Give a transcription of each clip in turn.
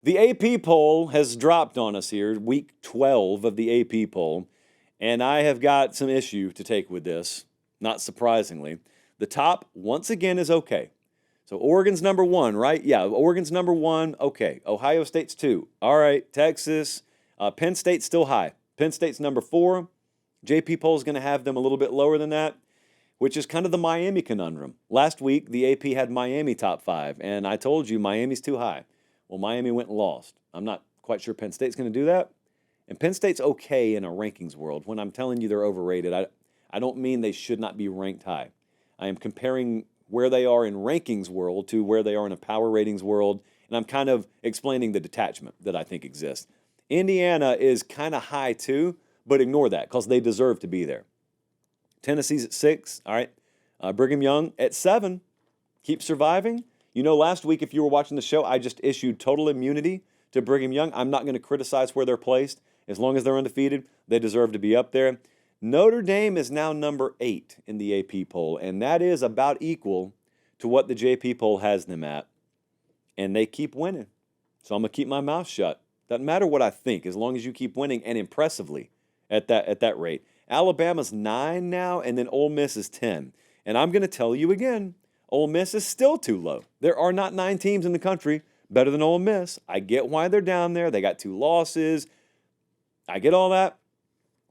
The AP poll has dropped on us here, week 12 of the AP poll, and I have got some issue to take with this, not surprisingly. The top, once again, is okay. So Oregon's number one, right? Yeah, Oregon's number one, okay. Ohio State's two. All right, Texas. Penn State's still high. Penn State's number four. JP poll's going to have them a little bit lower than that, which is kind of the Miami conundrum. Last week, the AP had Miami top five, and I told you Miami's too high. Well, Miami went and lost. I'm not quite sure Penn State's going to do that. And Penn State's okay in a rankings world. When I'm telling you they're overrated, I don't mean they should not be ranked high. I am comparing where they are in rankings world to where they are in a power ratings world, and I'm kind of explaining the detachment that I think exists. Indiana is kind of high too, but ignore that because they deserve to be there. Tennessee's at 6, all right. Brigham Young at 7. Keep surviving. You know, last week, if you were watching the show, I just issued total immunity to Brigham Young. I'm not going to criticize where they're placed. As long as they're undefeated, they deserve to be up there. Notre Dame is now number 8 in the AP poll, and that is about equal to what the JP poll has them at. And they keep winning. So I'm going to keep my mouth shut. Doesn't matter what I think, as long as you keep winning, and impressively at that rate. Alabama's 9 now, and then Ole Miss is 10. And I'm going to tell you again, Ole Miss is still too low. There are not 9 teams in the country better than Ole Miss. I get why they're down there. They got 2 losses. I get all that.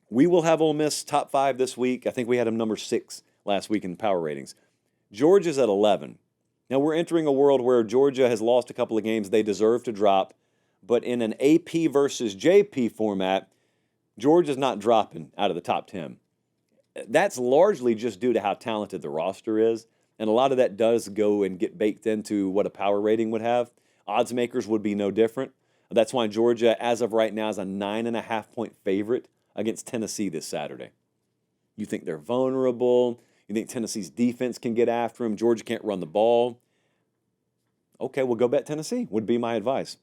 We will have Ole Miss top 5 this week. I think we had them number 6 last week in power ratings. Georgia's at 11. Now, we're entering a world where Georgia has lost a couple of games they deserve to drop, but in an AP versus JP format, Georgia's not dropping out of the top 10. That's largely just due to how talented the roster is, and a lot of that does go and get baked into what a power rating would have. Odds makers would be no different. That's why Georgia, as of right now, is a 9.5-point favorite against Tennessee this Saturday. You think they're vulnerable. You think Tennessee's defense can get after them. Georgia can't run the ball. Okay, we'll go bet Tennessee, would be my advice.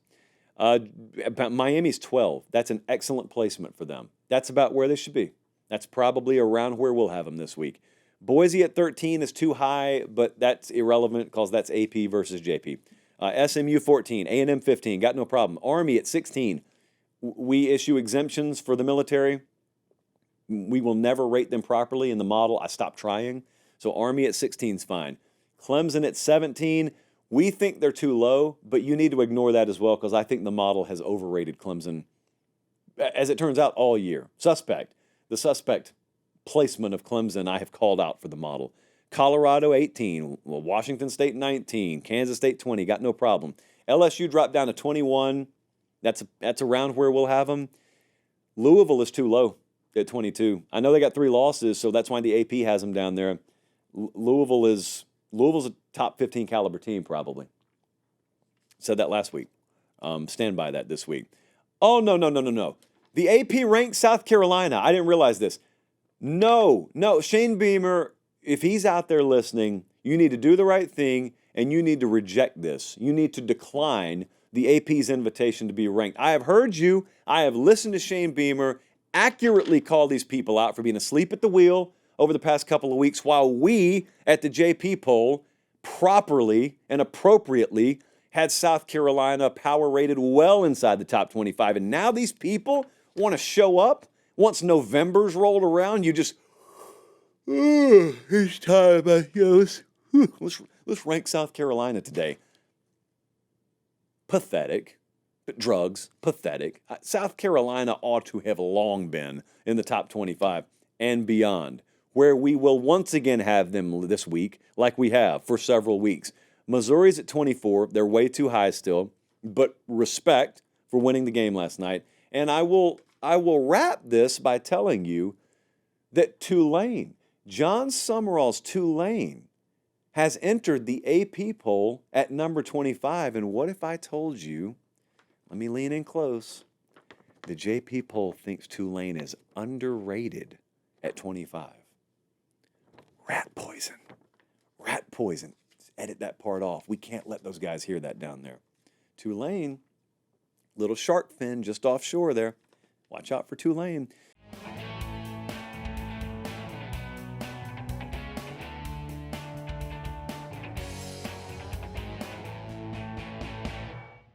Miami's 12. That's an excellent placement for them. That's about where they should be. That's probably around where we'll have them this week. Boise at 13 is too high, but that's irrelevant because that's AP versus JP. SMU 14, A&M 15, got no problem. Army at 16. We issue exemptions for the military. We will never rate them properly in the model. I stopped trying. So Army at 16 is fine. Clemson at 17. We think they're too low, but you need to ignore that as well because I think the model has overrated Clemson, as it turns out, all year. The suspect placement of Clemson I have called out for the model. Colorado 18, Washington State 19, Kansas State 20, got no problem. LSU dropped down to 21. That's around where we'll have them. Louisville is too low at 22. I know they got 3 losses, so that's why the AP has them down there. Louisville's a top 15 caliber team, probably. Said that last week. Stand by that this week. Oh, no. The AP ranked South Carolina. I didn't realize this. No. Shane Beamer, if he's out there listening, you need to do the right thing, and you need to reject this. You need to decline the AP's invitation to be ranked. I have heard you. I have listened to Shane Beamer accurately call these people out for being asleep at the wheel over the past couple of weeks while we at the JP poll properly and appropriately had South Carolina power rated well inside the top 25. And now these people want to show up once November's rolled around. You just, it's time. Let's rank South Carolina today. Pathetic. But drugs, pathetic. South Carolina ought to have long been in the top 25 and beyond, where we will once again have them this week, like we have for several weeks. Missouri's at 24. They're way too high still, but respect for winning the game last night. And I will wrap this by telling you that Tulane, John Summerall's Tulane, has entered the AP poll at number 25. And what if I told you, let me lean in close, the JP poll thinks Tulane is underrated at 25. Rat poison. Edit that part off. We can't let those guys hear that down there. Tulane, little shark fin just offshore there. Watch out for Tulane.